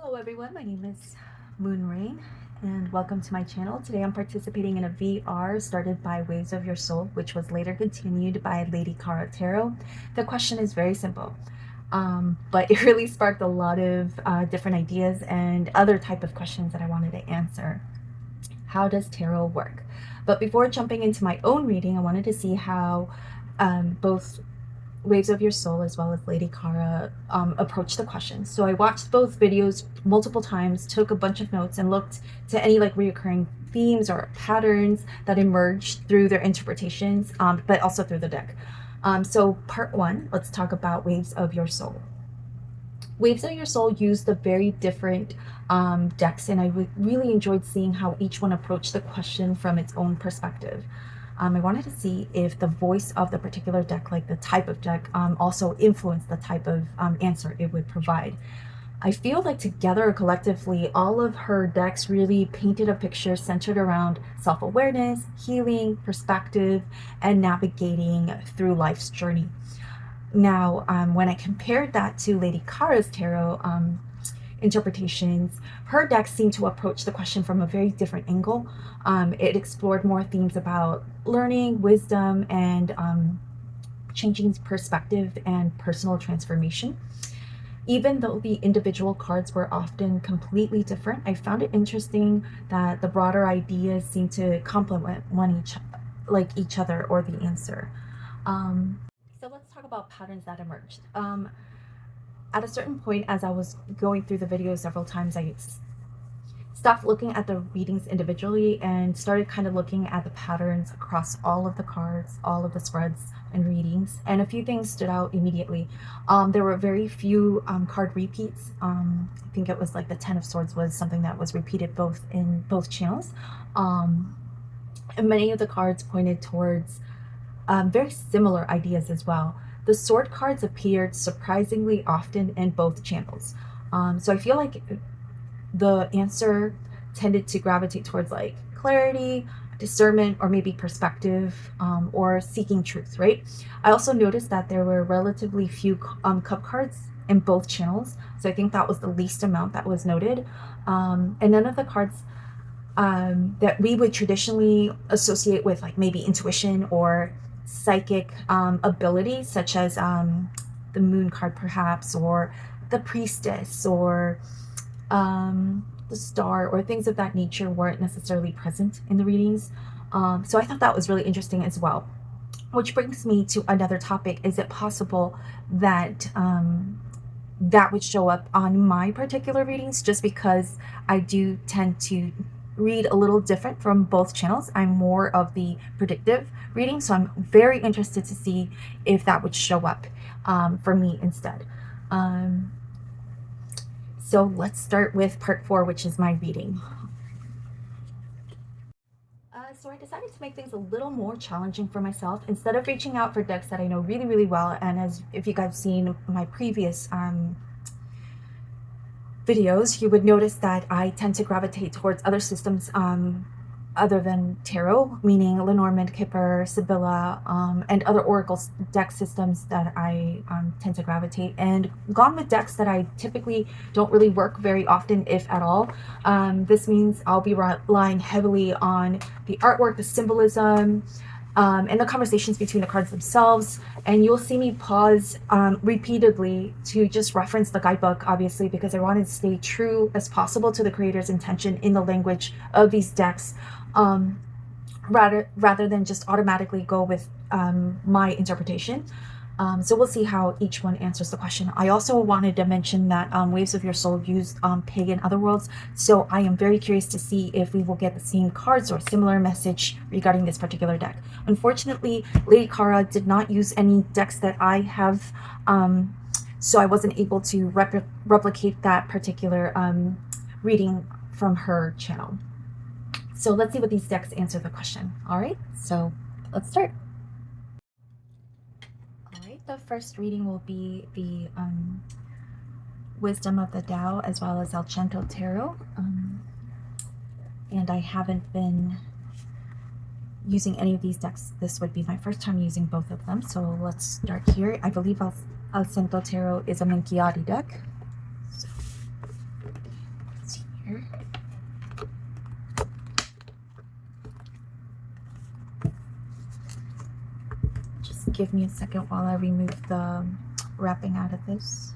Hello everyone, my name is Moonrain and welcome to my channel. Today I'm participating in a VR started by Waves of Your Soul, which was later continued by Lady Cara Tarot. The question is very simple, but it really sparked a lot of different ideas and other type of questions that I wanted to answer. How does tarot work? But before jumping into my own reading, I wanted to see how both Waves of Your Soul as well as Lady Cara approach the question. So I watched both videos multiple times, took a bunch of notes, and looked to any like reoccurring themes or patterns that emerged through their interpretations, but also through the deck. So part one, let's talk about Waves of Your Soul. Waves of Your Soul used a very different decks, and I really enjoyed seeing how each one approached the question from its own perspective. I wanted to see if the voice of the particular deck, like the type of deck, also influenced the type of answer it would provide. I feel like together or collectively, all of her decks really painted a picture centered around self-awareness, healing, perspective, and navigating through life's journey. Now, when I compared that to Lady Cara's tarot interpretations, her deck seemed to approach the question from a very different angle. It explored more themes about learning, wisdom, and changing perspective and personal transformation. Even though the individual cards were often completely different, I found it interesting that the broader ideas seemed to complement each other or the answer. So let's talk about patterns that emerged. At a certain point, as I was going through the video several times, I stopped looking at the readings individually and started kind of looking at the patterns across all of the cards, all of the spreads and readings, and a few things stood out immediately. There were very few card repeats. I think it was like the Ten of Swords was something that was repeated in both channels. And many of the cards pointed towards very similar ideas as well. The sword cards appeared surprisingly often in both channels. So I feel like the answer tended to gravitate towards like clarity, discernment, or maybe perspective, or seeking truth, right? I also noticed that there were relatively few cup cards in both channels. So I think that was the least amount that was noted. And none of the cards that we would traditionally associate with like maybe intuition or psychic abilities, such as the moon card perhaps, or the priestess, or the star, or things of that nature weren't necessarily present in the readings. So I thought that was really interesting as well. Which brings me to another topic. Is it possible that that would show up on my particular readings, just because I do tend to read a little different from both channels? I'm more of the predictive reading, so I'm very interested to see if that would show up for me instead. So let's start with part 4, which is my reading. So I decided to make things a little more challenging for myself. Instead of reaching out for decks that I know really, really well, and if you guys have seen my previous videos, you would notice that I tend to gravitate towards other systems other than tarot, meaning Lenormand, Kipper, Sibylla, and other oracle deck systems that I tend to gravitate, and gone with decks that I typically don't really work very often, if at all. This means I'll be relying heavily on the artwork, the symbolism, and the conversations between the cards themselves. And you'll see me pause repeatedly to just reference the guidebook, obviously, because I wanted to stay true as possible to the creator's intention in the language of these decks, rather than just automatically go with my interpretation. So we'll see how each one answers the question. I also wanted to mention that Waves of Your Soul used pagan otherworlds, so I am very curious to see if we will get the same cards or similar message regarding this particular deck. Unfortunately, Lady Cara did not use any decks that I have, so I wasn't able to replicate that particular reading from her channel. So let's see what these decks answer the question. All right, so let's start. The first reading will be the Wisdom of the Tao as well as El Cento Tarot. And I haven't been using any of these decks. This would be my first time using both of them. So let's start here. I believe El Cento Tarot is a Minchiati deck. So give me a second while I remove the wrapping out of this.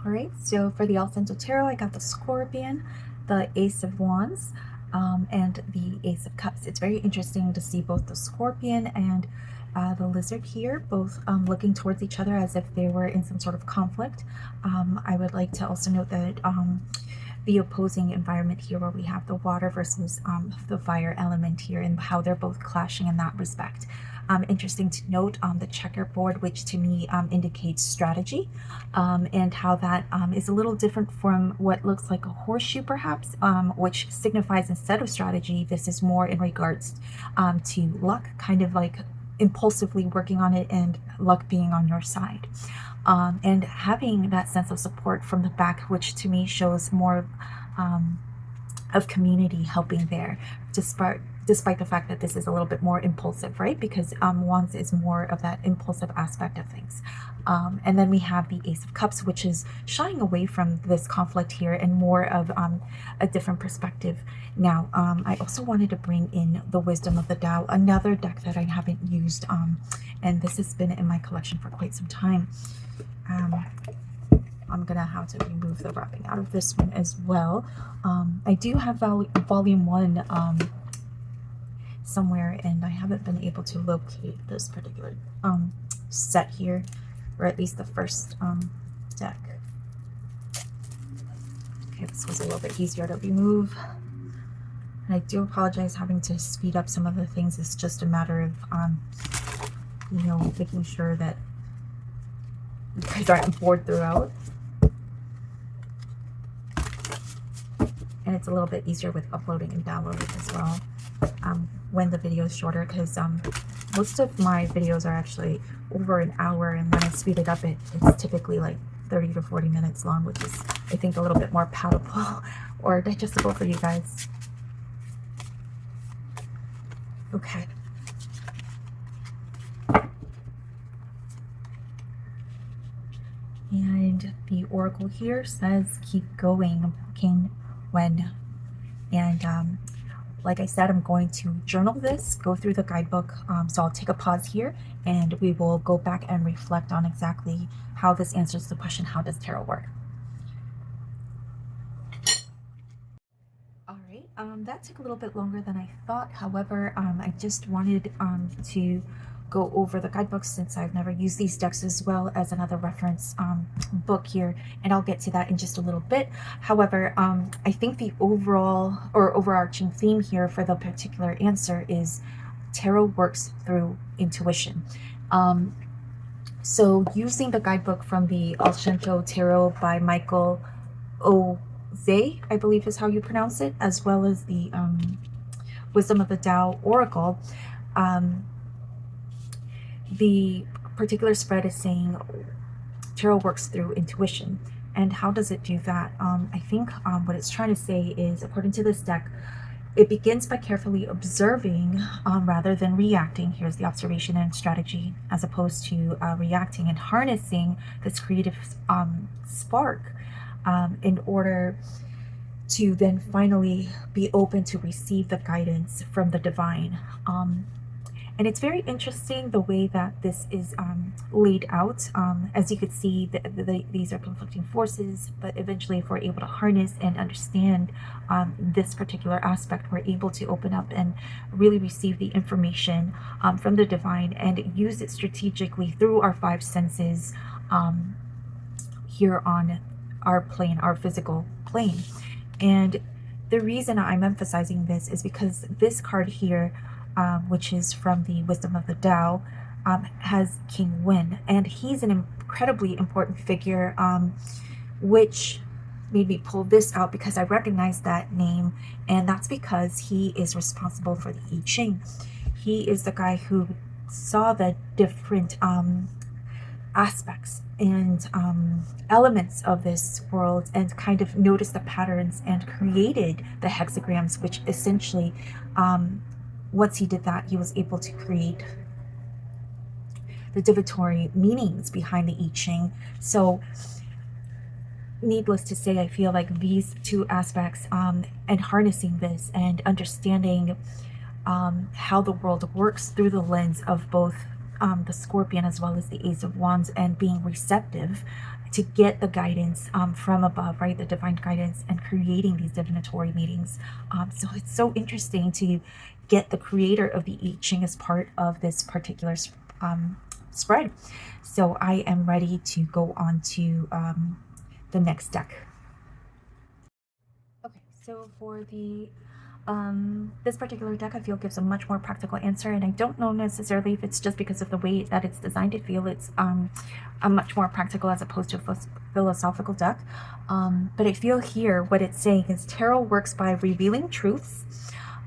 Alright, so for the Alcento Tarot, I got the Scorpion, the Ace of Wands, and the Ace of Cups. It's very interesting to see both the Scorpion and the Lizard here, both looking towards each other as if they were in some sort of conflict. I would like to also note that the opposing environment here, where we have the water versus the fire element here, and how they're both clashing in that respect. Interesting to note the checkerboard, which to me indicates strategy, and how that is a little different from what looks like a horseshoe perhaps, which signifies instead of strategy, this is more in regards to luck, kind of like impulsively working on it and luck being on your side. And having that sense of support from the back, which to me shows more of community helping there, despite the fact that this is a little bit more impulsive, right? Because Wands is more of that impulsive aspect of things. And then we have the Ace of Cups, which is shying away from this conflict here and more of a different perspective. Now, I also wanted to bring in the Wisdom of the Tao, another deck that I haven't used, and this has been in my collection for quite some time. I'm gonna have to remove the wrapping out of this one as well. I do have volume 1 somewhere, and I haven't been able to locate this particular set here, or at least the first deck. Okay, this was a little bit easier to remove. And I do apologize having to speed up some of the things. It's just a matter of you know, making sure that you guys aren't bored throughout. And it's a little bit easier with uploading and downloading as well when the video is shorter, because most of my videos are actually over an hour, and when I speed it up, it's typically like 30 to 40 minutes long, which is, I think, a little bit more palatable or digestible for you guys. Okay. And the oracle here says keep going, King Wen. And like I said, I'm going to journal this, go through the guidebook. So I'll take a pause here, and we will go back and reflect on exactly how this answers the question, how does tarot work? All right, that took a little bit longer than I thought. However, I just wanted to go over the guidebooks, since I've never used these decks, as well as another reference book here, and I'll get to that in just a little bit. However, I think the overall or overarching theme here for the particular answer is tarot works through intuition. So using the guidebook from the Alcento Tarot by Michael Oze, I believe is how you pronounce it, as well as the Wisdom of the Tao Oracle, the particular spread is saying tarot works through intuition. And how does it do that? I think what it's trying to say is, according to this deck, it begins by carefully observing rather than reacting. Here's the observation and strategy, as opposed to reacting, and harnessing this creative spark in order to then finally be open to receive the guidance from the divine. And it's very interesting the way that this is laid out. As you could see, these are conflicting forces, but eventually, if we're able to harness and understand this particular aspect, we're able to open up and really receive the information from the divine and use it strategically through our 5 senses here on our plane, our physical plane. And the reason I'm emphasizing this is because this card here, which is from the Wisdom of the Tao, has King Wen, and he's an incredibly important figure, which made me pull this out because I recognize that name, and that's because he is responsible for the I Ching. He is the guy who saw the different aspects and elements of this world and kind of noticed the patterns and created the hexagrams, which essentially, once he did that, he was able to create the divinatory meanings behind the I Ching. So needless to say, I feel like these two aspects, and harnessing this and understanding how the world works through the lens of both the Scorpion as well as the Ace of Wands, and being receptive to get the guidance from above, right? The divine guidance, and creating these divinatory meetings. So it's so interesting to get the creator of the I Ching as part of this particular spread. So I am ready to go on to the next deck. Okay, so for the this particular deck, I feel gives a much more practical answer, and I don't know necessarily if it's just because of the way that it's designed. I feel it's a much more practical as opposed to a philosophical deck. But I feel here what it's saying is tarot works by revealing truths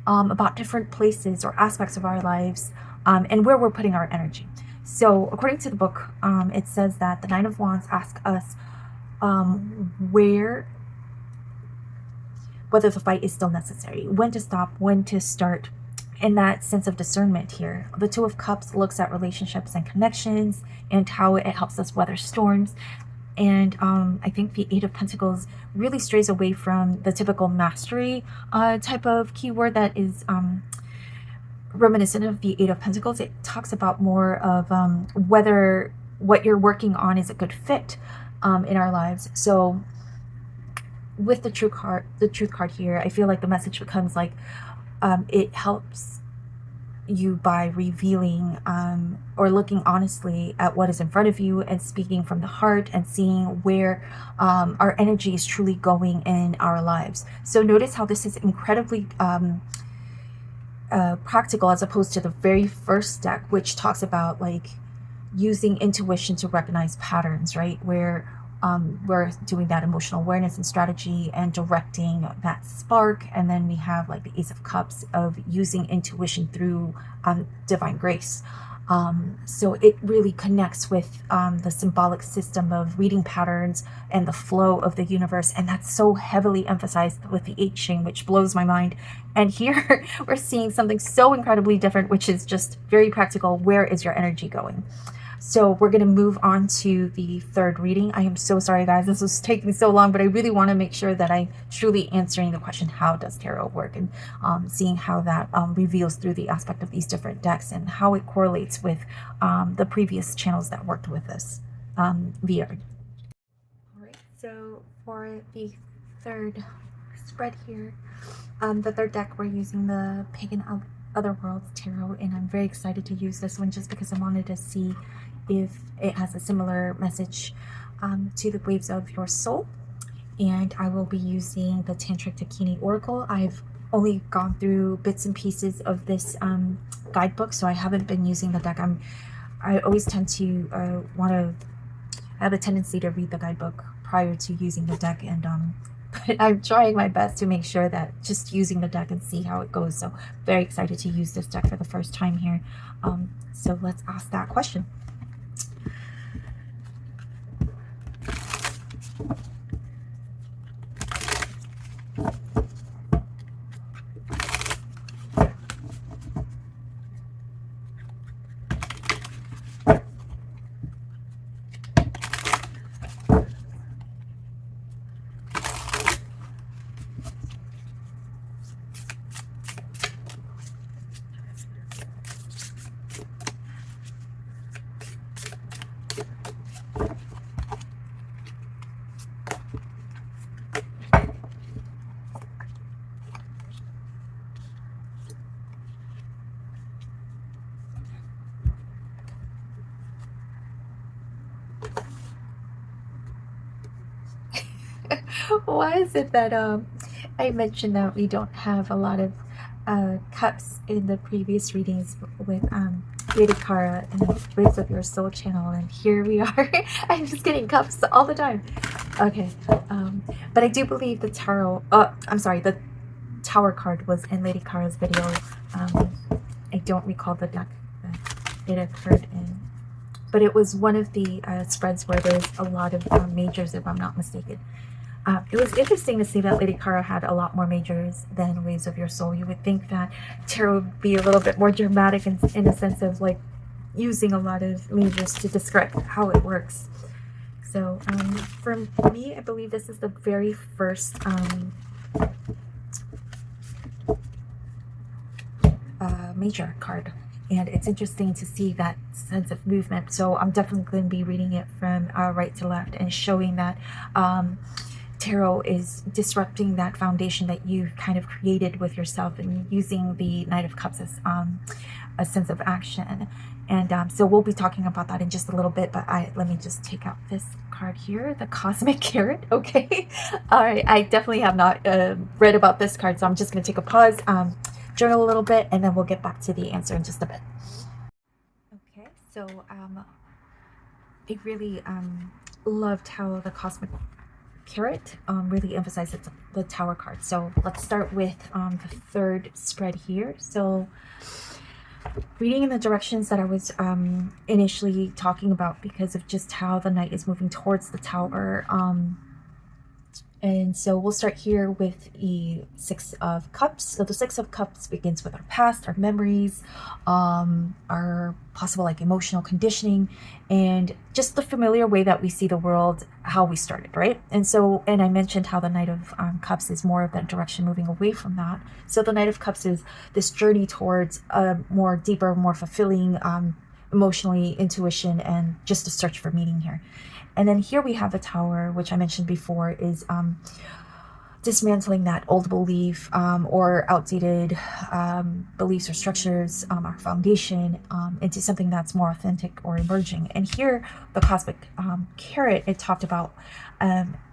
about different places or aspects of our lives, and where we're putting our energy. So according to the book, it says that the Nine of Wands asks us whether the fight is still necessary, when to stop, when to start, and that sense of discernment here. The Two of Cups looks at relationships and connections and how it helps us weather storms. And I think the Eight of Pentacles really strays away from the typical mastery type of keyword that is reminiscent of the Eight of Pentacles. It talks about more of whether what you're working on is a good fit in our lives. So with the truth card here, I feel like the message becomes like it helps you by revealing or looking honestly at what is in front of you and speaking from the heart and seeing where our energy is truly going in our lives. So notice how this is incredibly practical as opposed to the very first deck, which talks about like using intuition to recognize patterns, right? Where we're doing that emotional awareness and strategy and directing that spark. And then we have like the Ace of Cups of using intuition through divine grace. So it really connects with the symbolic system of reading patterns and the flow of the universe. And that's so heavily emphasized with the I Ching, which blows my mind. And here we're seeing something so incredibly different, which is just very practical. Where is your energy going? So we're going to move on to the third reading. I am so sorry, guys. This was taking so long, but I really want to make sure that I'm truly answering the question, how does tarot work? And seeing how that reveals through the aspect of these different decks and how it correlates with the previous channels that worked with this VR. All right, so for the third spread here, the third deck, we're using the Pagan Otherworlds Tarot, and I'm very excited to use this one just because I wanted to see if it has a similar message to the Waves of Your Soul. And I will be using the Tantric Dakini Oracle. I've only gone through bits and pieces of this guidebook, so I haven't been using the deck. I always tend to I have a tendency to read the guidebook prior to using the deck, and but I'm trying my best to make sure that just using the deck and see how it goes. So very excited to use this deck for the first time here. So let's ask that question. Why is it that I mentioned that we don't have a lot of cups in the previous readings with Lady Kara and Waves of Your Soul channel, and here we are. I'm just getting cups all the time. Okay, but I do believe the tarot, I'm sorry, the Tower card was in Lady Kara's video. I don't recall the deck that it occurred in, but it was one of the spreads where there's a lot of majors, if I'm not mistaken. It was interesting to see that Lady Kara had a lot more majors than Waves of Your Soul. You would think that tarot would be a little bit more dramatic in a sense of like using a lot of majors to describe how it works. So for me, I believe this is the very first major card. And it's interesting to see that sense of movement. So I'm definitely going to be reading it from right to left and showing that tarot is disrupting that foundation that you've kind of created with yourself and using the Knight of Cups as a sense of action. And so we'll be talking about that in just a little bit, but let me just take out this card here, the Cosmic Carrot. Okay. All right. I definitely have not read about this card, so I'm just going to take a pause, journal a little bit, and then we'll get back to the answer in just a bit. Okay. So I really loved how the Cosmic Carrot really emphasizes the Tower card. So let's start with the third spread here. So reading in the directions that I was initially talking about, because of just how the Knight is moving towards the Tower. And so we'll start here with the Six of Cups. So the Six of Cups begins with our past, our memories, our possible like emotional conditioning, and just the familiar way that we see the world, how we started, right? And so, and I mentioned how the Knight of Cups is more of that direction, moving away from that. So the Knight of Cups is this journey towards a more deeper, more fulfilling, emotionally intuition, and just a search for meaning here. And then here we have the Tower, which I mentioned before, is dismantling that old belief or outdated beliefs or structures, our foundation, into something that's more authentic or emerging. And here, the Cosmic Carrot, it talked about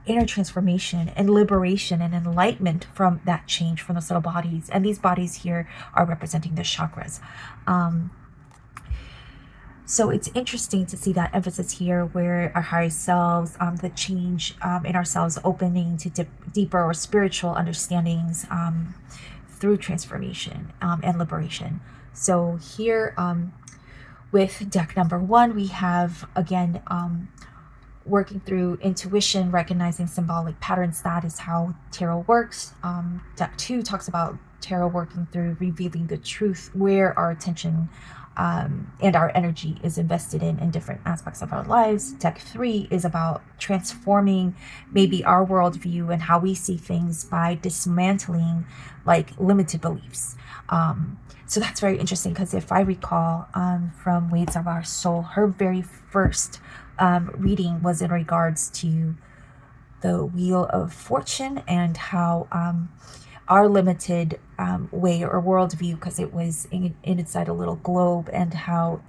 inner transformation and liberation and enlightenment from that change from the subtle bodies. And these bodies here are representing the chakras. So it's interesting to see that emphasis here where our higher selves, the change in ourselves opening to deeper or spiritual understandings through transformation and liberation. So here with deck number one, we have, again, working through intuition, recognizing symbolic patterns. That is how tarot works. Deck two talks about tarot working through revealing the truth, where our attention and our energy is invested in different aspects of our lives. Deck three is about transforming maybe our worldview and how we see things by dismantling like limited beliefs. So that's very interesting, because if I recall from Waves of Our Soul, her very first reading was in regards to the Wheel of Fortune and how our limited way or worldview, because it was inside a little globe, and how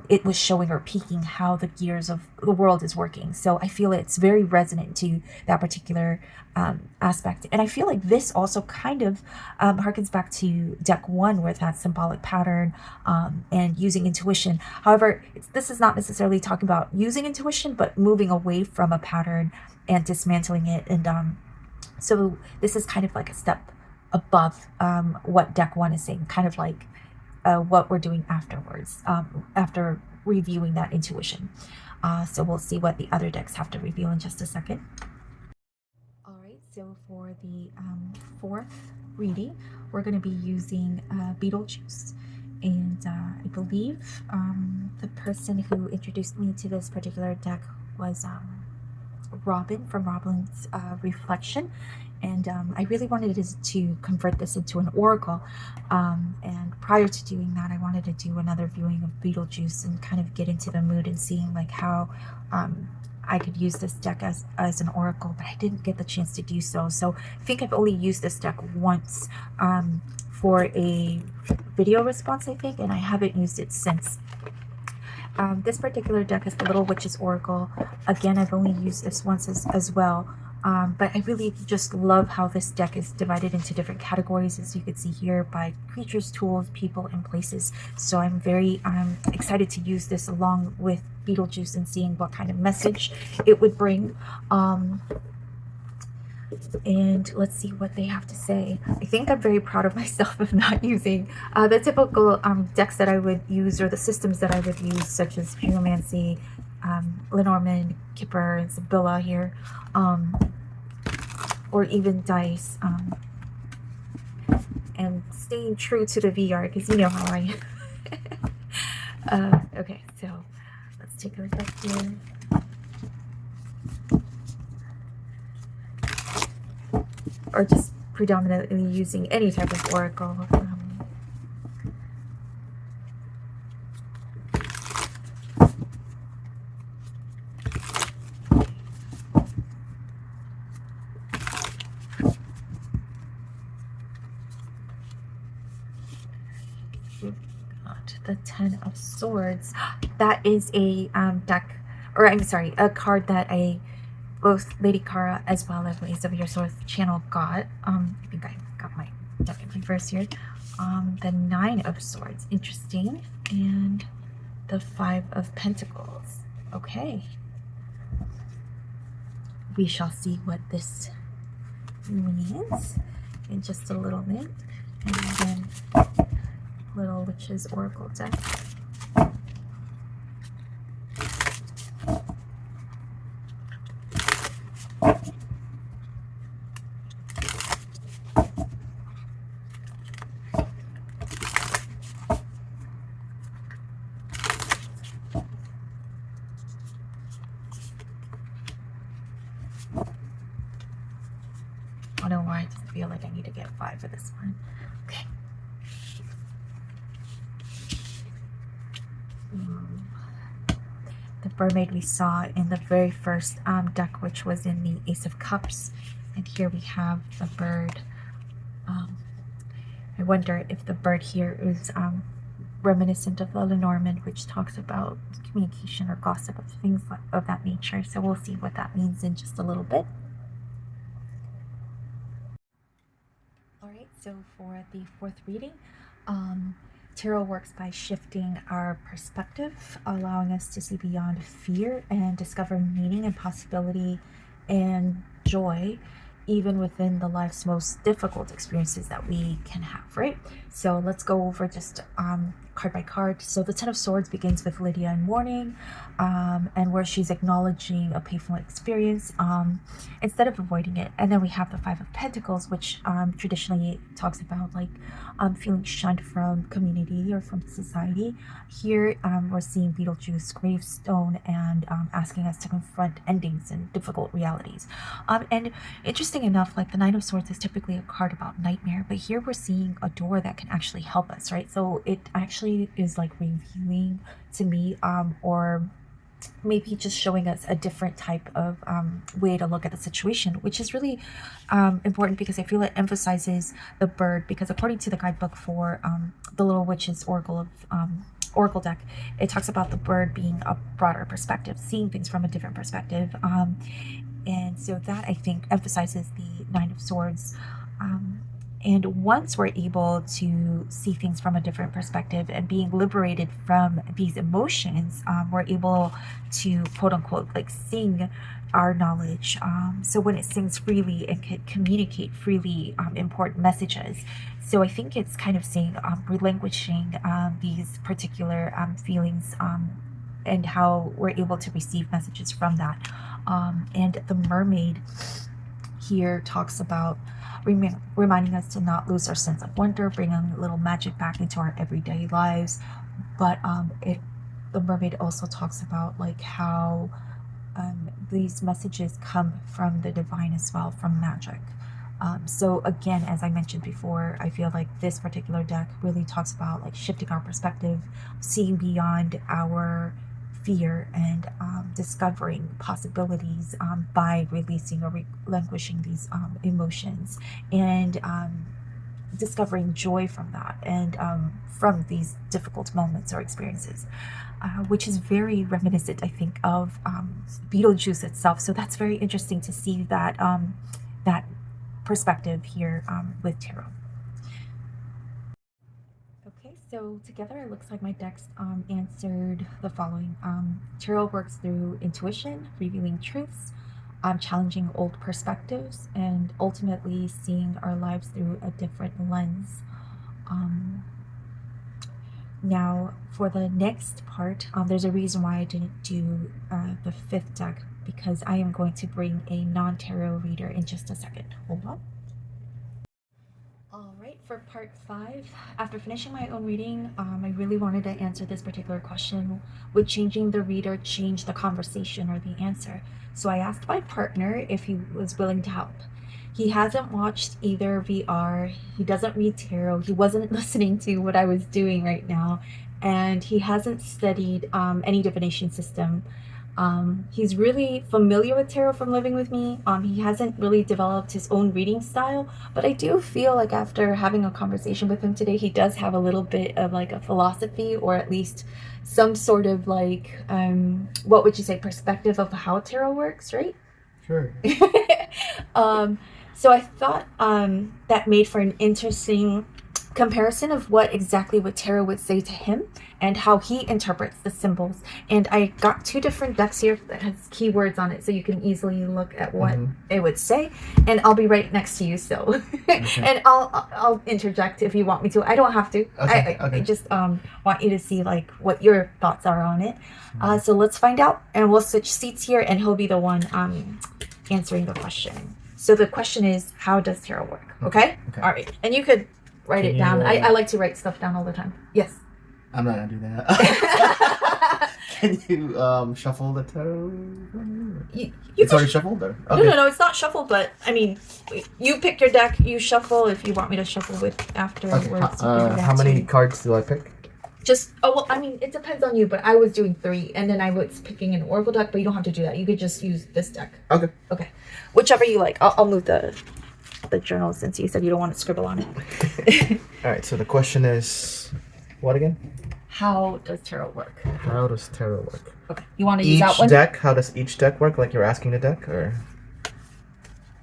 it was showing or peeking how the gears of the world is working. So I feel it's very resonant to that particular aspect. And I feel like this also kind of harkens back to deck one with that symbolic pattern and using intuition. However, this is not necessarily talking about using intuition, but moving away from a pattern and dismantling it. And so this is kind of like a step above what deck one is saying, kind of like what we're doing afterwards, after reviewing that intuition. So we'll see what the other decks have to reveal in just a second. All right, so for the fourth reading, we're going to be using Beetlejuice. And I believe the person who introduced me to this particular deck was Robin from Robin's Reflection, and I really wanted to convert this into an oracle, and prior to doing that, I wanted to do another viewing of Beetlejuice and kind of get into the mood and seeing like how I could use this deck as an oracle, but I didn't get the chance to do so. So I think I've only used this deck once for a video response, I think, and I haven't used it since. This particular deck is the Little Witch's Oracle. Again, I've only used this once as well. But I really just love how this deck is divided into different categories, as you can see here, by creatures, tools, people, and places. So I'm very excited to use this along with Beetlejuice and seeing what kind of message it would bring. And let's see what they have to say. I think I'm very proud of myself of not using the typical decks that I would use, or the systems that I would use, such as Geomancy, Lenormand, Kipper, and Sibylla here, or even dice, and staying true to the VR, because you know how I am. Okay, so let's take a look back here. Or just predominantly using any type of oracle. We've got the Ten of Swords. That is a deck, or I'm sorry, a card that both Lady Kara as well as Ways of Your Swords channel got. I think I got my deck in reverse here. The Nine of Swords, interesting, and the Five of Pentacles. Okay, we shall see what this means in just a little bit. And then Little Witch's Oracle deck. I don't know why I just feel like I need to get 5 for this one. Okay. The mermaid we saw in the very first deck, which was in the Ace of Cups, and here we have the bird. I wonder if the bird here is reminiscent of the Lenormand, which talks about communication or gossip of things of that nature. So we'll see what that means in just a little bit. Alright, so for the fourth reading, tarot works by shifting our perspective, allowing us to see beyond fear and discover meaning and possibility and joy, even within the life's most difficult experiences that we can have, right? So let's go over just card by card. So the Ten of Swords begins with Lydia in mourning, and where she's acknowledging a painful experience instead of avoiding it. And then we have the Five of Pentacles, which traditionally talks about like feeling shunned from community or from society. Here we're seeing Beetlejuice gravestone and asking us to confront endings and difficult realities. And interesting enough, like the Nine of Swords is typically a card about nightmare, but here we're seeing a door that can actually help us, right? So it actually is like revealing to me, or maybe just showing us a different type of way to look at the situation, which is really important, because I feel it emphasizes the bird, because according to the guidebook for the Little Witch's Oracle deck, it talks about the bird being a broader perspective, seeing things from a different perspective, and so that I think emphasizes the Nine of Swords. And once we're able to see things from a different perspective and being liberated from these emotions, we're able to, quote unquote, like sing our knowledge. So when it sings freely, it can communicate freely important messages. So I think it's kind of saying relinquishing these particular feelings, and how we're able to receive messages from that. And the mermaid here talks about reminding us to not lose our sense of wonder, bringing a little magic back into our everyday lives. But the mermaid also talks about like how these messages come from the divine as well, from magic. So again, as I mentioned before, I feel like this particular deck really talks about like shifting our perspective, seeing beyond our fear, and discovering possibilities by releasing or relinquishing these emotions. And discovering joy from that, and from these difficult moments or experiences, which is very reminiscent, I think, of Beetlejuice itself. So that's very interesting to see that that perspective here with tarot. Okay, so together it looks like my decks answered the following. Tarot works through intuition, revealing truths, challenging old perspectives, and ultimately seeing our lives through a different lens. Now, for the next part, there's a reason why I didn't do the fifth deck, because I am going to bring a non-tarot reader in just a second. Hold on. Alright, for part 5, after finishing my own reading, I really wanted to answer this particular question. Would changing the reader change the conversation or the answer? So I asked my partner if he was willing to help. He hasn't watched either VR, he doesn't read tarot, he wasn't listening to what I was doing right now, and he hasn't studied any divination system. He's really familiar with tarot from living with me. He hasn't really developed his own reading style, but I do feel like after having a conversation with him today, he does have a little bit of like a philosophy, or at least some sort of like, what would you say, perspective of how tarot works, right? Sure. So I thought that made for an interesting comparison of what exactly what tarot would say to him and how he interprets the symbols. And I got 2 different decks here that has keywords on it, so you can easily look at what it would say. And I'll be right next to you, so okay. And I'll interject if you want me to. I don't have to. Okay. I just want you to see like what your thoughts are on it. So let's find out, and we'll switch seats here, and he'll be the one answering the question. So the question is, how does tarot work? Okay? All right. And you could write it down. I like to write stuff down all the time. Yes. I'm not gonna do that. Can you shuffle the tarot? It's already shuffled, or okay. No, it's not shuffled. But I mean, you pick your deck, you shuffle. If you want me to shuffle with afterwards. Okay. How many cards do I pick? Just well, I mean, it depends on you. But I was doing 3, and then I was picking an oracle deck. But you don't have to do that. You could just use this deck. Okay. Okay. Whichever you like. I'll move the journal, since you said you don't want to scribble on it. All right. So the question is, what again? How does tarot work? How does tarot work? Okay. You want to use that one? Each deck. How does each deck work? Like you're asking the deck, or?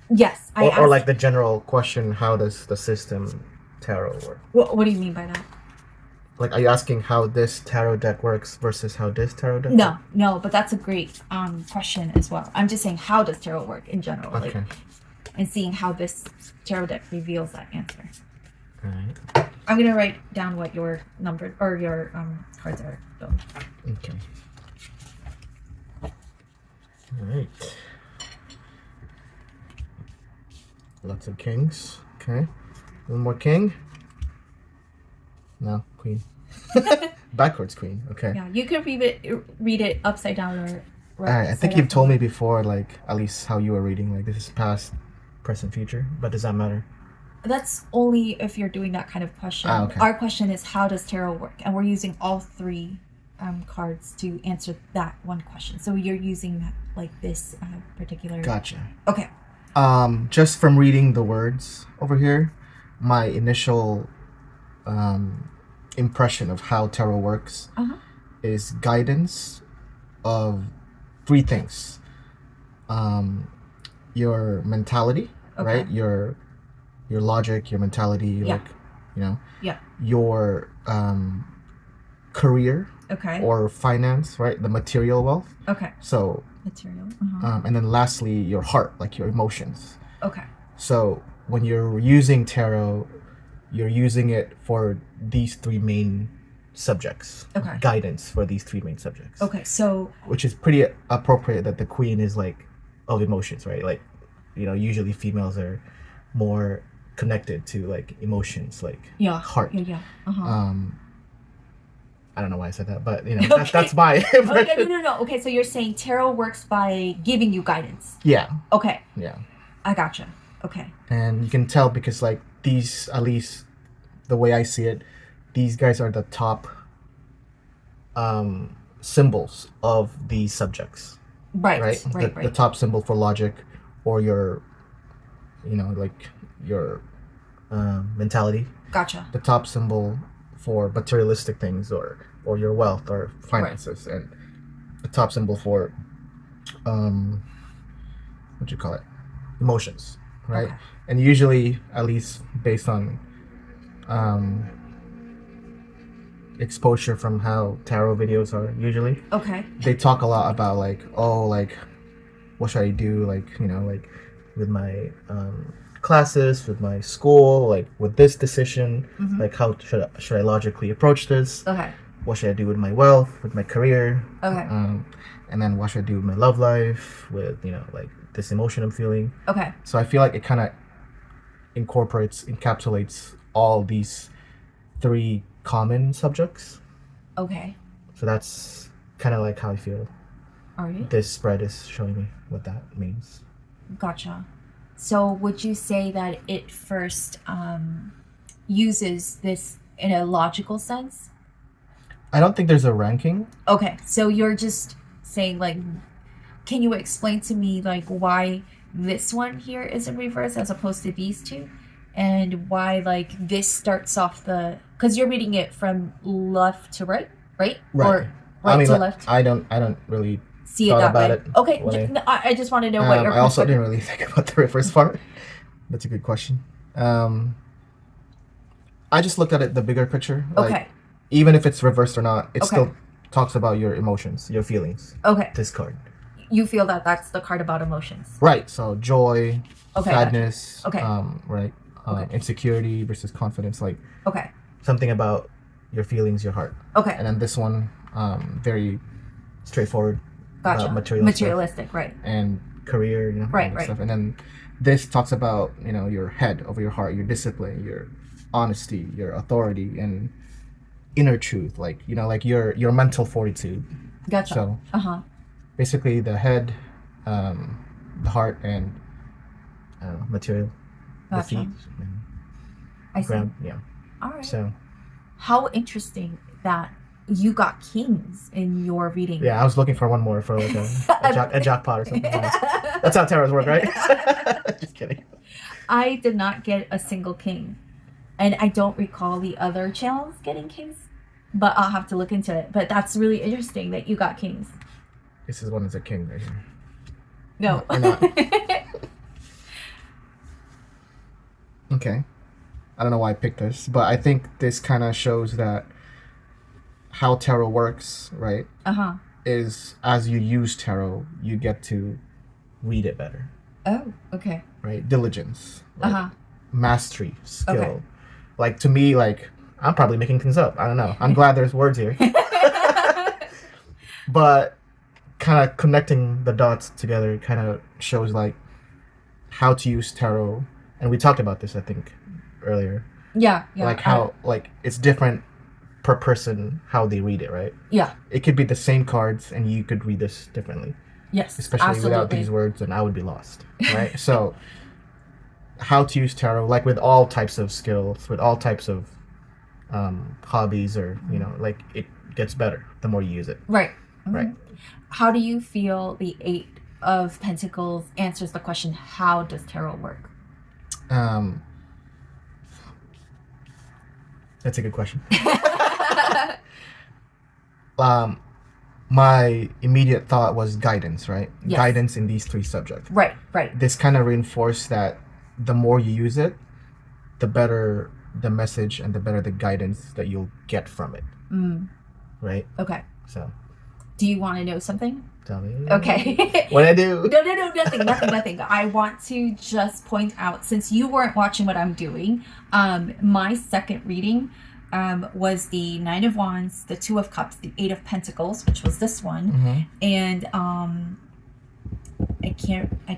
Yes. Or like the general question, how does the system tarot work? What do you mean by that? Like, are you asking how this tarot deck works versus how this tarot deck works? No, but that's a great question as well. I'm just saying, how does tarot work in general? Okay. Like, and seeing how this tarot deck reveals that answer. All right. I'm going to write down what your number or your cards are, though. Okay. All right. Lots of kings. Okay. One more king. No, queen. Backwards queen. Okay. Yeah, you could read it upside down or right. I think you've told me before, like, at least how you were reading. Like, this is past, present, future. But does that matter? That's only if you're doing that kind of question. Okay. Our question is, how does tarot work? And we're using all 3 cards to answer that one question. So you're using like this particular. Gotcha. Okay. Just from reading the words over here, my initial impression of how tarot works is guidance of 3 things. Your mentality, right? Your logic, your mentality, like, you know. Yeah. Your career. Okay. Or finance, right? The material wealth. Okay. So. Material. And then lastly, your heart, like your emotions. Okay. So when you're using tarot, you're using it for these 3 main subjects. Okay. Guidance for these 3 main subjects. Okay, so. Which is pretty appropriate that the queen is like of emotions, right? Like, you know, usually females are more connected to like emotions, like heart. Yeah. I don't know why I said that, but you know, that's my impression. Okay, no. Okay, so you're saying tarot works by giving you guidance. Yeah. Okay. Yeah. I gotcha. Okay. And you can tell because like these, at least the way I see it, these guys are the top symbols of these subjects. Right. The top symbol for logic, or your, you know, like your mentality. Gotcha. The top symbol for materialistic things or your wealth or finances, and the top symbol for what do you call it, emotions, right? Okay. And usually, at least based on exposure from how tarot videos are usually, Okay. they talk a lot about like, oh, like what should I do, like, you know, like with my classes, with my school, like with this decision, like how should I logically approach this, Okay. what should I do with my wealth, with my career, Okay. and then what should I do with my love life, with, you know, like this emotion I'm feeling. Okay. So I feel like it kind of encapsulates all these three common subjects. Okay. So that's kind of like how I feel All right. this spread is showing me what that means. Gotcha. So would you say that it first uses this in a logical sense? I don't think there's a ranking. Okay. So you're just saying, like, can you explain to me, like, why this one here is in reverse as opposed to these two? And why, like, this starts off the... Because you're reading it from left to right, right? Or right to left? I don't really see it that way. It okay, I just want to know what your I also didn't really think about the reverse part. That's a good question. I just looked at it the bigger picture. Like, okay. Even if it's reversed or not, it still talks about your emotions, your feelings. Okay. This card. You feel that that's the card about emotions. Right. So joy, sadness, okay. Right. Insecurity versus confidence, like something about your feelings, your heart. Okay. And then this one, very straightforward. Gotcha. Materialistic, stuff. Right. And career, you know, right. Stuff. And then this talks about, you know, your head over your heart, your discipline, your honesty, your authority, and inner truth, like, you know, like your mental fortitude. Gotcha. So basically the head, the heart, and material, the feet, I see. ground. Yeah. All right. So how interesting that you got kings in your reading. Yeah, I was looking for one more for like a jackpot or something. That's how tarots work, right? Just kidding. I did not get a single king. And I don't recall the other channels getting kings, but I'll have to look into it. But that's really interesting that you got kings. This is one that's a king right here. No. Okay. I don't know why I picked this, but I think this kind of shows that how tarot works, right? Is as you use tarot, you get to read it better. Oh, okay. Right? Diligence. Like mastery, skill. Okay. Like, to me, like, I'm probably making things up. I don't know. I'm glad there's words here. But kind of connecting the dots together kind of shows, like, how to use tarot. And we talked about this, I think, earlier. Yeah. Like, how, like, it's different per person how they read it, right? Yeah. It could be the same cards, and you could read this differently. Yes, especially absolutely. Without these words, and I would be lost, right? So how to use tarot, like with all types of skills, with all types of hobbies, or, you know, like, it gets better the more you use it. Right. Right. How do you feel the Eight of Pentacles answers the question, how does tarot work? That's a good question. My immediate thought was guidance, right? Yes. Guidance in these three subjects. Right. This kind of reinforced that the more you use it, the better the message and the better the guidance that you'll get from it. Right? Okay. So. Do you want to know something? Tell me. Okay. What I do? No, nothing. I want to just point out, since you weren't watching what I'm doing, my second reading was the Nine of Wands, the Two of Cups, the Eight of Pentacles, which was this one, and I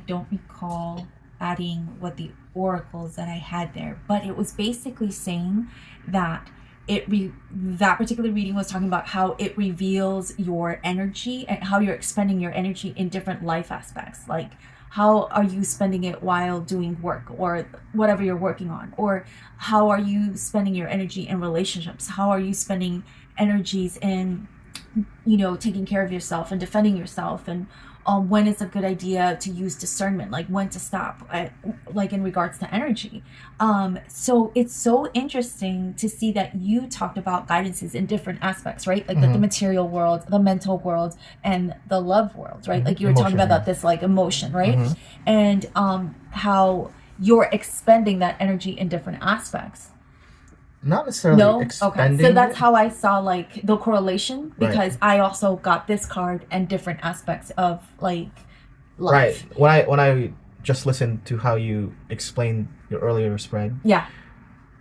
don't recall adding what the oracles that I had there, but it was basically saying that that particular reading was talking about how it reveals your energy and how you're expending your energy in different life aspects. Like, how are you spending it while doing work or whatever you're working on? Or how are you spending your energy in relationships? How are you spending energies in taking care of yourself and defending yourself, and when it's a good idea to use discernment, like when to stop, like in regards to energy. So it's so interesting to see that you talked about guidances in different aspects, right? Like the material world, the mental world, and the love world, right? Like you were talking about this like emotion, right? And how you're expending that energy in different aspects. Not necessarily expending. Okay, so that's how I saw like the correlation, because I also got this card and different aspects of like life. Right. When I just listened to how you explained your earlier spread,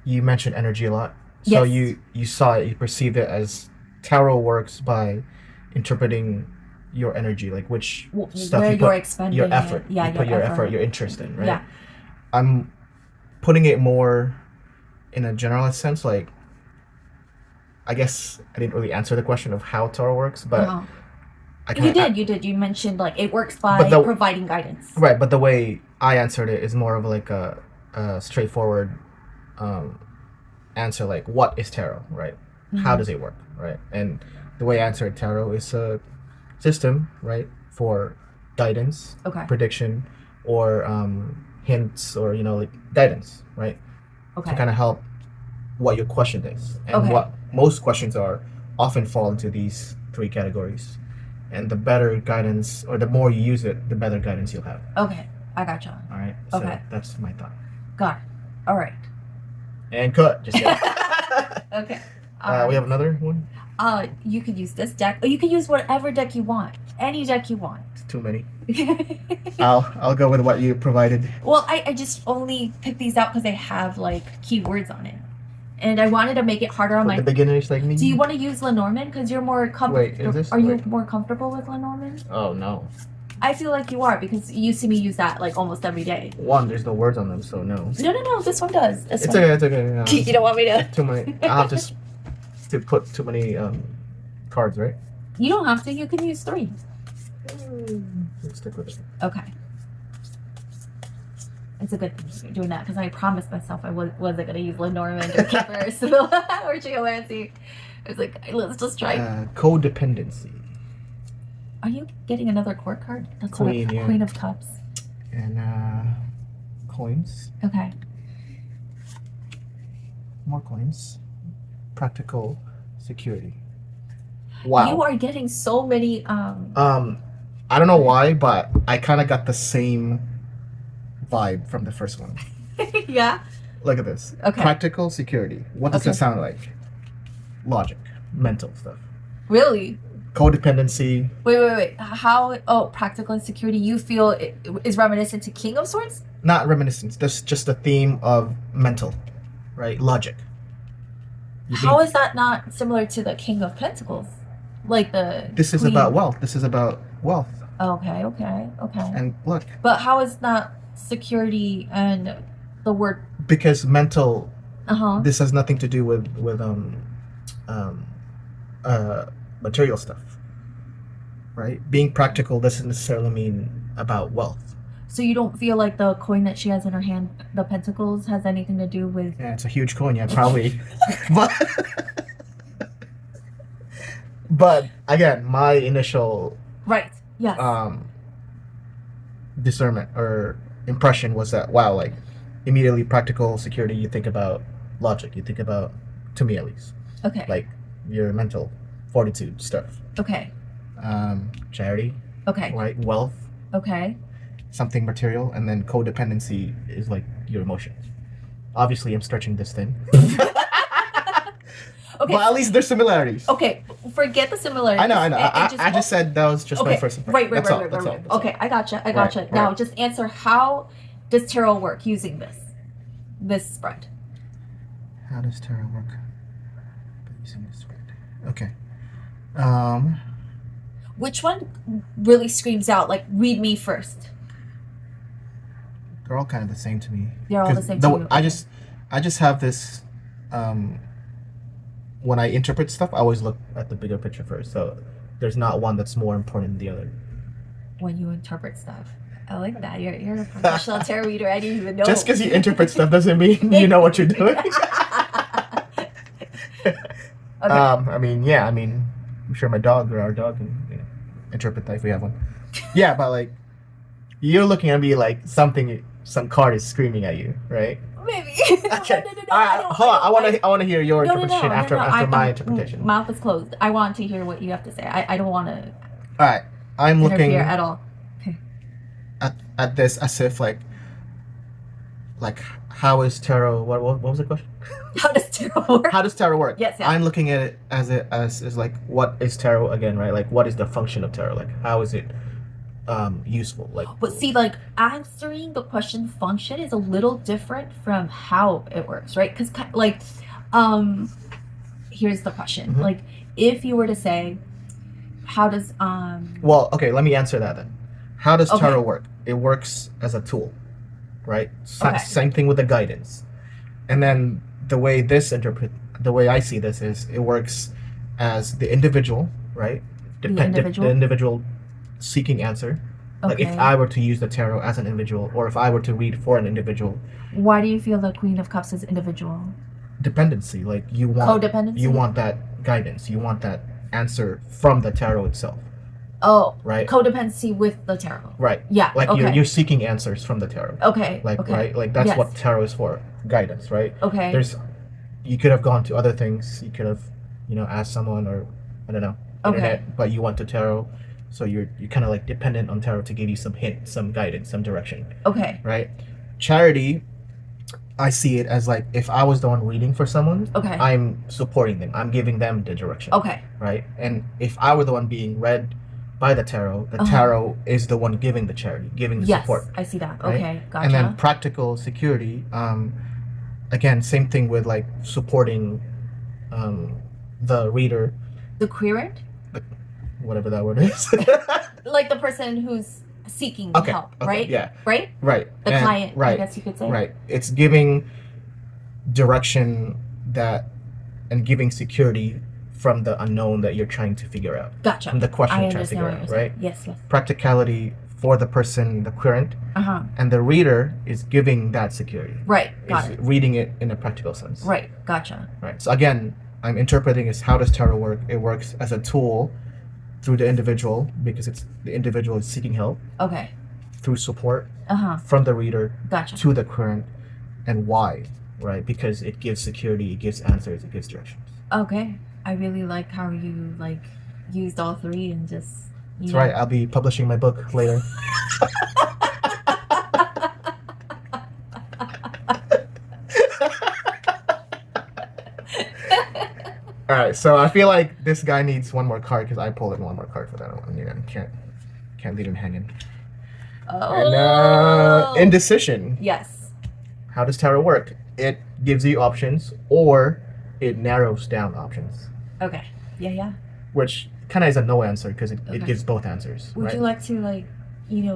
you mentioned energy a lot. So you saw it, you perceived it as tarot works by interpreting your energy, like which stuff where you you're put expending your effort, you put your effort, your interest in, right? Yeah. I'm putting it more in a generalist sense, like I guess I didn't really answer the question of how tarot works, but you did. You mentioned like it works by providing guidance. Right, but the way I answered it is more of like a straightforward answer, like what is tarot, right? How does it work, right? And the way I answered tarot is a system, right, for guidance, prediction, or hints, or like guidance, right? To kind of help what your question is, and what most questions are often fall into these three categories. And the better guidance, or the more you use it, the better guidance you'll have. Okay, I gotcha. All right. So that's my thought. Got it. All right. And cut. Just kidding. Okay. We have another one. You could use this deck, or you could use whatever deck you want. Any deck you want. It's too many. I'll go with what you provided. Well, I just only picked these out because they have like keywords on it, and I wanted to make it harder on the beginners like me. Do you want to use Lenormand because you're more comfortable? Wait, is this? Are you more comfortable with Lenormand? Oh no. I feel like you are, because you see me use that like almost every day. One, there's no words on them, so no. No. This one does. It's okay. It's okay. No. You don't want me to? Too many. I'll have to put too many cards, right? You don't have to. You can use 3. Let's stick with it. Okay. It's a good thing you're doing that, because I promised myself I wasn't going to use Lenormand or Kipper or Geomancy. I was like, let's just try. Codependency. Are you getting another court card? That's Queen, Queen of Cups. And coins. Okay. More coins. Practical security. Wow. You are getting so many. I don't know why, but I kind of got the same vibe from the first one. Yeah. Look at this. Okay. Practical security. What does that sound like? Logic, mental stuff. Really? Codependency. Wait. How? Oh, practical insecurity. You feel it is reminiscent to King of Swords? Not reminiscent. That's just a theme of mental, right? Logic. How is that not similar to the King of Pentacles? Like the. This is about wealth. This is about wealth. Okay. And look. But how is not security and the word? Because mental. This has nothing to do with material stuff, right? Being practical doesn't necessarily mean about wealth. So you don't feel like the coin that she has in her hand, the Pentacles, has anything to do with? Yeah, it's a huge coin. Yeah, probably. But again, my initial discernment or impression was that, wow, like immediately practical security, you think about logic, you think about, to me at least, like your mental fortitude stuff. Charity. Right. Wealth. Something material, and then codependency is like your emotions. Obviously, I'm stretching this thin. But at least there's similarities. Forget the similarities. I know. I just said that was just my first impression. Right. Okay, I gotcha. Now, just answer, how does tarot work using this spread? How does tarot work using this spread? Okay. Which one really screams out, like, read me first? They're all kind of the same to me. They're all the same to you. I just have this, when I interpret stuff, I always look at the bigger picture first. So there's not one that's more important than the other. When you interpret stuff. I like that. You're a professional tarot reader. I didn't even know. Just because you interpret stuff doesn't mean you know what you're doing. I'm sure my dog or our dog can interpret that if we have one. Yeah, but like you're looking at me like some card is screaming at you, right? Maybe. Okay. No, Hold on. I want to hear your interpretation after my I'm interpretation. mouth is closed. I want to hear what you have to say. I don't want to All right. I'm looking interfere at all. at this as if like how is tarot? What was the question? How does tarot work? How does tarot work? Yes. I'm looking at it as like what is tarot again, right? Like what is the function of tarot? Like how is it useful? Like but see, like answering the question function is a little different from how it works, right? Because like here's the question. Like if you were to say how does well, okay, let me answer that then. How does tarot Okay. work? It works as a tool, right? Okay. Same thing with the guidance. And then the way I see this is it works as the individual, right? individual? The individual seeking answer. Like if Okay. I were to use the tarot as an individual, or if I were to read for an individual, Why do you feel the Queen of Cups is individual? dependency. Like you want Codependency? you want that guidance. You want that answer from the tarot itself. Oh, Right. Codependency with the tarot. Right. Yeah. Like okay. you're seeking answers from the tarot. Okay. Like okay. right. Like that's Yes. what tarot is for. Guidance, right? Okay. You could have gone to other things. You could have, asked someone or I don't know, internet, but you went to tarot, so you're kind of like dependent on tarot to give you some hint, some guidance, some direction, Okay. right? Charity, I see it as like if I was the one reading for someone, Okay. I'm supporting them. I'm giving them the direction. Okay. Right? And if I were the one being read by the tarot is the one giving the charity, giving the Yes, support. I see that. Right? Okay. Gotcha. And then practical security, again, same thing with like supporting the reader, the querent, whatever that word is. like the person who's seeking Okay, help, okay, right? yeah. Right. Right. The And- client, right, I guess you could say. Right. It's giving direction and giving security from the unknown that you're trying to figure out. Gotcha. From the question I you're trying to understand figure what out, you're right? saying. Yes. Yes. Practicality for the person, the querent, and the reader is giving that security. Right. Got Is it. reading it in a practical sense. Right. Gotcha. Right. So again, I'm interpreting as how does tarot work? It works as a tool through the individual because it's the individual is seeking help Okay. through support Uh-huh. from the reader Gotcha. to the querent, and why, right? Because it gives security, it gives answers, it gives directions. Okay. I really like how you like used all three and just. That's right. I'll be publishing my book later. All right, so I feel like this guy needs one more card because I pulled in one more card for that one. Can't leave him hanging. Oh. And indecision. Yes. How does tarot work? It gives you options, or it narrows down options, Okay. Yeah. which kind of is a no answer because it Okay. gives both answers. Would right? you like to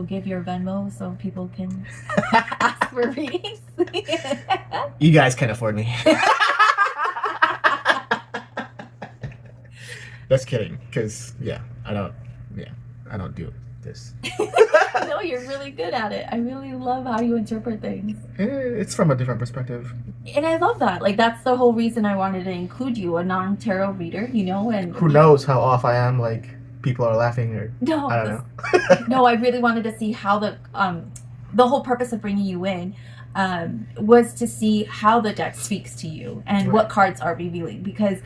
give your Venmo so people can ask for readings? You guys can't afford me. That's kidding, because I don't do this. No, you're really good at it. I really love how you interpret things. It's from a different perspective. And I love that. Like, that's the whole reason I wanted to include you, a non-tarot reader, and... Who knows how off I am, like, people are laughing, or No, I don't know. no, I really wanted to see how the whole purpose of bringing you in was to see how the deck speaks to you and what cards are revealing, because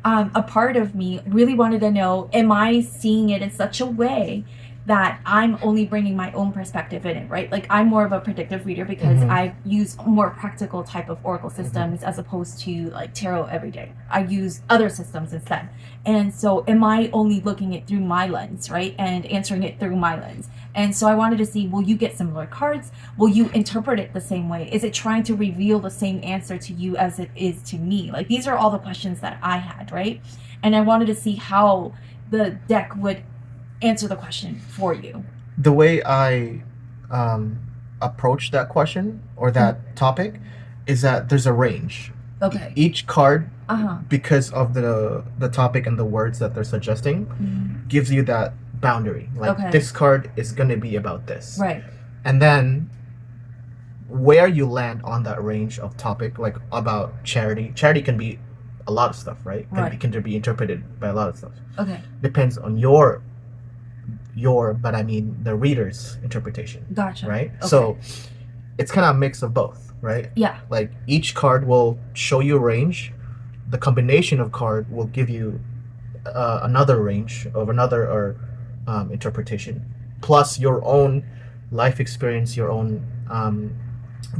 a part of me really wanted to know, am I seeing it in such a way that I'm only bringing my own perspective in it, right? Like, I'm more of a predictive reader because I use more practical type of oracle systems as opposed to like tarot every day. I use other systems instead. And so am I only looking it through my lens, right? And answering it through my lens. And so I wanted to see, will you get similar cards? Will you interpret it the same way? Is it trying to reveal the same answer to you as it is to me? Like, these are all the questions that I had, right? And I wanted to see how the deck would answer the question for you. The way I approach that question or that topic is that there's a range. Okay. Each card, Uh-huh. because of the topic and the words that they're suggesting, gives you that boundary. Like, this card is going to be about this. Right. And then where you land on that range of topic, like about charity can be a lot of stuff, right? Right. It can be interpreted by a lot of stuff. Okay. Depends on but I mean the reader's interpretation. Gotcha. Right? Okay. So it's kind of a mix of both, right? Yeah. Like each card will show you a range. The combination of card will give you another range of another or interpretation, plus your own life experience, your own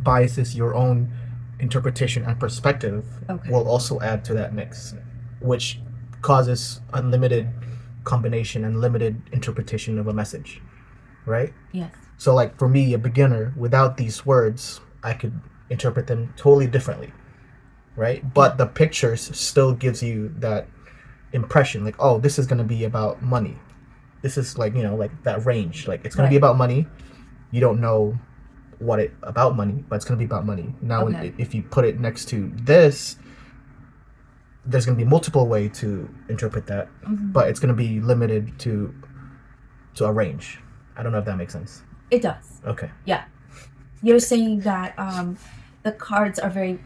biases, your own interpretation and perspective Okay. will also add to that mix, which causes unlimited combination and limited interpretation of a message, right? Yes. So like for me, a beginner, without these words, I could interpret them totally differently, right? But the pictures still gives you that impression, like, oh, this is going to be about money. This is like, like that range, like it's going to be about money. You don't know about money, but it's going to be about money. Now, if you put it next to this, there's going to be multiple way to interpret that, but it's going to be limited to a range. I don't know if that makes sense. It does. Okay. Yeah. You're saying that the cards are very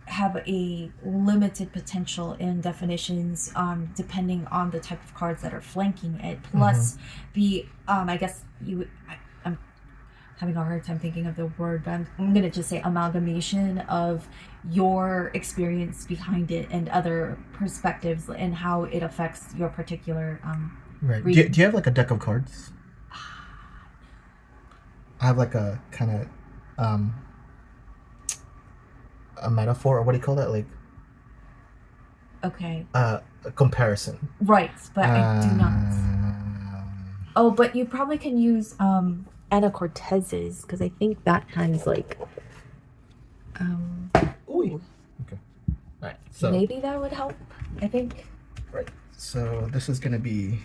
have a limited potential in definitions depending on the type of cards that are flanking it. Plus the I guess I'm having a hard time thinking of the word, but I'm going to just say amalgamation of your experience behind it and other perspectives and how it affects your particular right. Do you have like a deck of cards? I have like a kind of a metaphor, or what do you call that? Like a comparison. Right, but I do not. Oh, but you probably can use Anna Cortez's, because I think that kind is like Ooh. Okay. All right. So maybe that would help. I think. Right. So this is gonna be.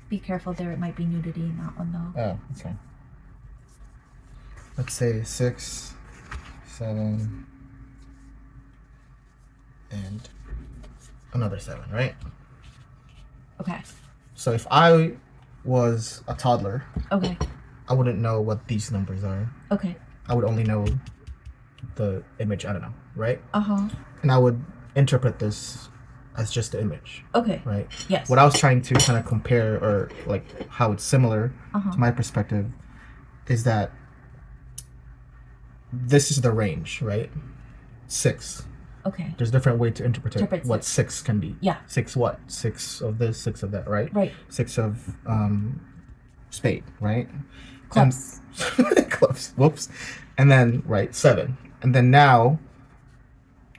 Be careful there. It might be nudity in that one though. Oh, okay. Let's say 6, 7, and another 7, right? Okay. So if I was a toddler, okay, I wouldn't know what these numbers are. Okay. I would only know the image, I don't know, right? Uh-huh. And I would interpret this as just the image. Okay. Right? Yes. What I was trying to kind of compare, or like how it's similar to my perspective, is that this is the range, right? 6. Okay. There's different way to interpret what 6 can be. Yeah. 6 what? 6 of this, 6 of that, right? Right. 6 of spade, right? Clubs. Clubs. Whoops. And then, right, 7. And then now,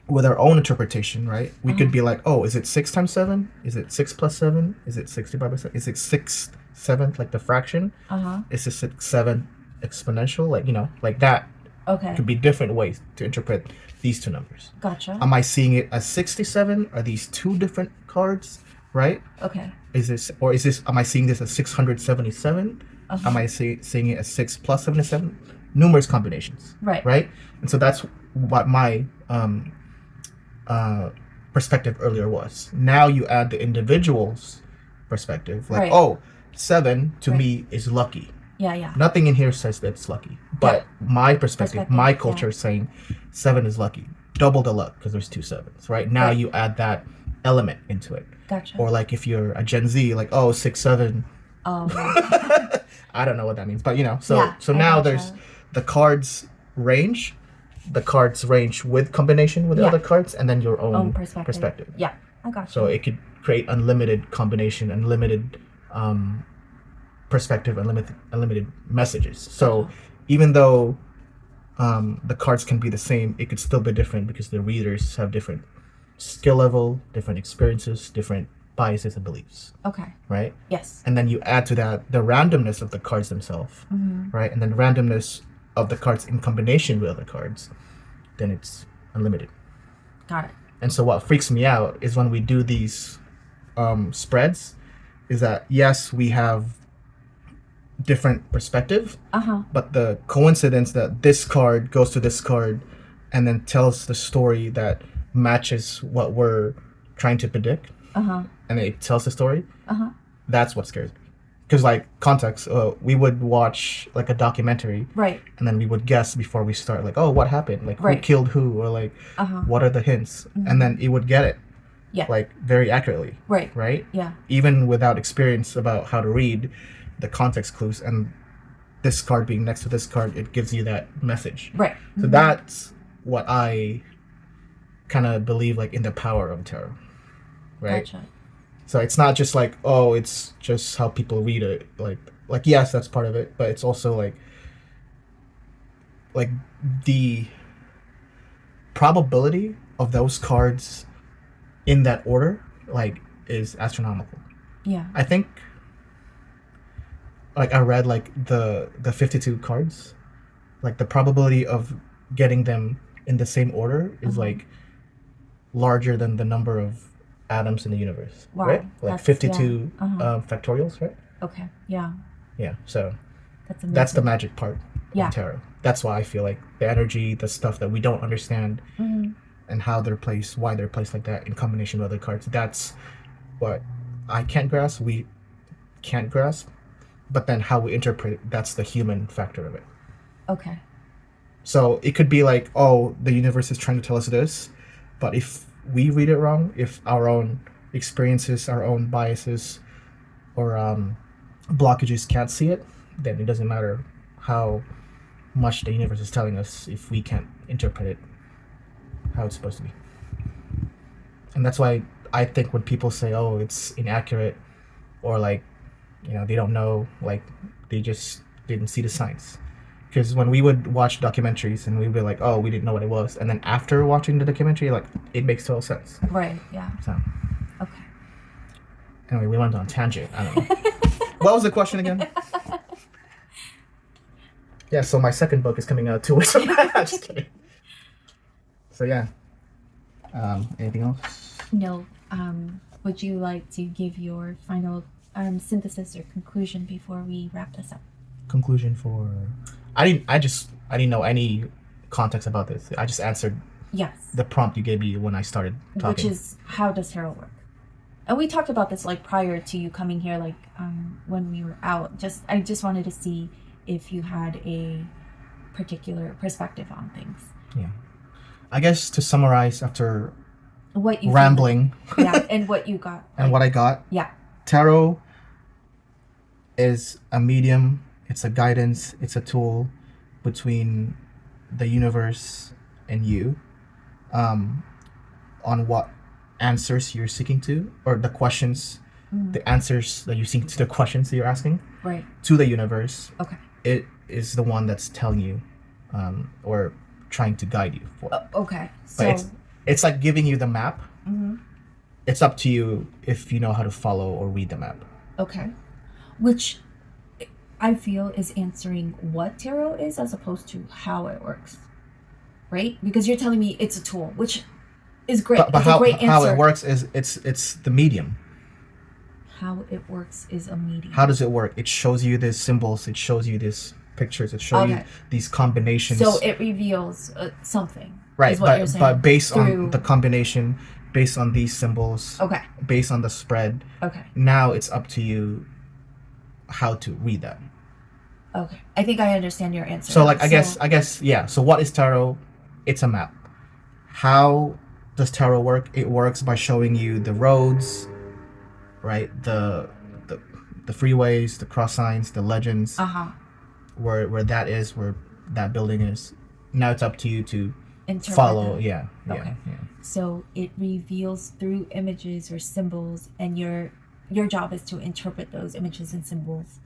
with our own interpretation, right, we could be like, oh, is it 6 times 7? Is it 6 plus 7? Is it 6 divided by 7? Is it 6 7th, like the fraction? Is it 6 7 exponential? Like, like that. Okay. Could be different ways to interpret these two numbers. Gotcha. Am I seeing it as 67? Are these two different cards, right? Okay. Am I seeing this as 677? Am I seeing it as 6 plus 77? Numerous combinations. Right. Right? And so that's what my perspective earlier was. Now you add the individual's perspective. Like, oh, 7 to me is lucky. Yeah. Nothing in here says that it's lucky. But my perspective, my culture is saying 7 is lucky. Double the luck because there's 2 7s, right? Now you add that element into it. Gotcha. Or like if you're a Gen Z, like, oh, 6 7. I don't know what that means. But, so now there's the cards range with combination with the other cards, and then your own perspective. Yeah, I got you. So it could create unlimited combination, unlimited perspective, unlimited messages. So even though the cards can be the same, it could still be different because the readers have different skill level, different experiences, different biases and beliefs. Okay. Right? Yes. And then you add to that the randomness of the cards themselves, right? And then the randomness of the cards in combination with other cards, then it's unlimited. Got it. And so what freaks me out is when we do these spreads, is that yes, we have different perspective, but the coincidence that this card goes to this card and then tells the story that matches what we're trying to predict, and it tells the story, that's what scares me. because like context, we would watch like a documentary, Right. and then we would guess before we start, like, oh, what happened, like who Right. killed who, or like what are the hints, and then it would get it, Yeah. like very accurately, Right. Yeah. even without experience about how to read the context clues, and this card being next to this card, it gives you that message. Right. So that's what I kind of believe, like, in the power of tarot, right? Gotcha. So it's not just like, oh, it's just how people read it, like yes, that's part of it, but it's also like the probability of those cards in that order, like, is astronomical. Yeah. I think, like, I read like the 52 cards, like the probability of getting them in the same order is like larger than the number of atoms in the universe. Wow. Right? Like 52 Yeah. factorials, right? Okay. Yeah. Yeah. So That's amazing. that's the magic part Yeah. of tarot. That's why I feel like the energy, the stuff that we don't understand, and how they're placed, why they're placed like that in combination with other cards, that's what I can't grasp, we can't grasp. But then how we interpret it, that's the human factor of it. Okay. So it could be like, oh, the universe is trying to tell us this, but if we read it wrong, if our own experiences, our own biases, or blockages can't see it, then it doesn't matter how much the universe is telling us if we can't interpret it how it's supposed to be. And that's why I think when people say, oh, it's inaccurate, or like, you know, they don't know, like, they just didn't see the signs. Because when we would watch documentaries and we'd be like, oh, we didn't know what it was, and then after watching the documentary, like, it makes total sense. Right. Yeah. So Okay. anyway, we went on a tangent. I don't know. What was the question again? Yeah, so my second book is coming out 2 weeks from now. Just kidding. So yeah. Anything else? No. Would you like to give your final synthesis or conclusion before we wrap this up? Conclusion for... I didn't know any context about this. I just answered Yes. the prompt you gave me when I started talking. Which is, how does tarot work? And we talked about this like prior to you coming here, like when we were out. I just wanted to see if you had a particular perspective on things. Yeah. I guess to summarize after What you rambling yeah, and what you got. and what I got, Yeah. tarot is a medium, it's a guidance, it's a tool between the universe and you, on what answers you're seeking to, or the questions, the answers that you seek to the questions that you're asking Right. to the universe. Okay. It is the one that's telling you, or trying to guide you for. Okay. But So. it's like giving you the map. It's up to you if you know how to follow or read the map. Okay. Which I feel is answering what tarot is as opposed to how it works. Right? Because you're telling me it's a tool, which is great. But It's a great how answer. it works is it's the medium. How it works is a medium. How does it work? It shows you these symbols. It shows you these pictures. It shows you Okay. these combinations. So it reveals something. Right, Is what you're saying. but based on Through- the combination, based on these symbols, Okay. based on the spread, Okay. now it's up to you how to read that. Okay. I think I understand your answer. So now. like I guess yeah. So what is tarot? It's a map. How does tarot work? It works by showing you the roads, right? The freeways, the cross signs, the legends, where that is, where that building is. Now it's up to you to Interpret follow. them. Yeah. Okay. Yeah. So it reveals through images or symbols, and your job is to interpret those images and symbols.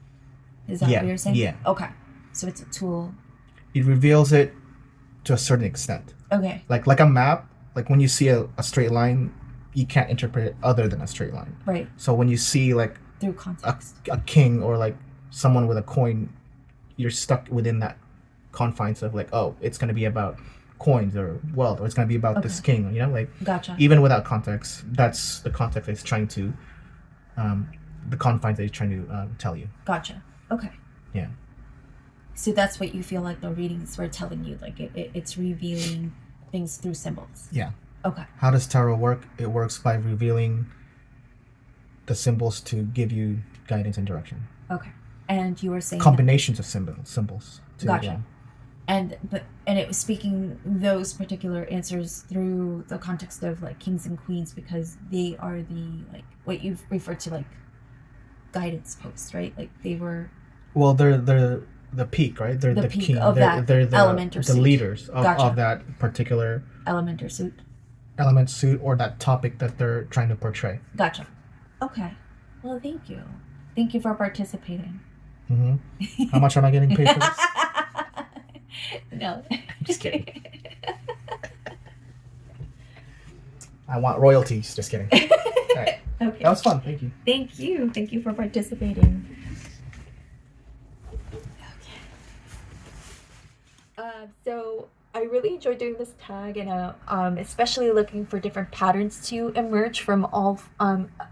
Is that Yeah, what you're saying? yeah. Okay. So it's a tool. It reveals it to a certain extent. Okay. Like a map. Like when you see a straight line, you can't interpret it other than a straight line. Right. So when you see like Through context. a king or like someone with a coin, you're stuck within that confines of like, oh, it's going to be about coins or wealth, or it's going to be about this king, you know, like Gotcha. even without context, that's the context it's trying to the confines that it's trying to tell you. Gotcha. Okay. Yeah. So that's what you feel like the readings were telling you, like it's revealing things through symbols. Yeah. Okay. How does tarot work? It works by revealing the symbols to give you guidance and direction. Okay. And you were saying Combinations of symbols. Too, gotcha. yeah. And it was speaking those particular answers through the context of like kings and queens, because they are the, like, what you've referred to, like, guidance posts, right? Like they were. Well, they're the peak, right? They're the peak king. of they're that element or the suit. leaders of, Gotcha. of that particular Element or suit. suit or that topic that they're trying to portray. Gotcha. Okay. Well, thank you. Thank you for participating. Mm-hmm. How much am I getting paid for this? No. Just kidding. I want royalties. Just kidding. All right. Okay. That was fun. Thank you. Thank you. Thank you for participating. Okay. So I really enjoyed doing this tag, and especially looking for different patterns to emerge from all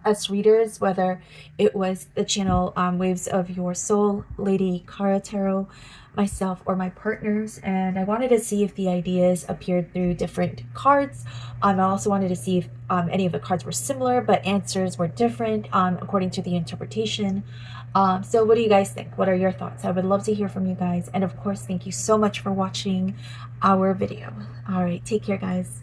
us readers, whether it was the channel Waves of Your Soul, Lady Cara Tarot, myself, or my partners. And I wanted to see if the ideas appeared through different cards. I also wanted to see if any of the cards were similar, but answers were different according to the interpretation. So what do you guys think? What are your thoughts? I would love to hear from you guys. And of course, thank you so much for watching our video. All right, take care, guys.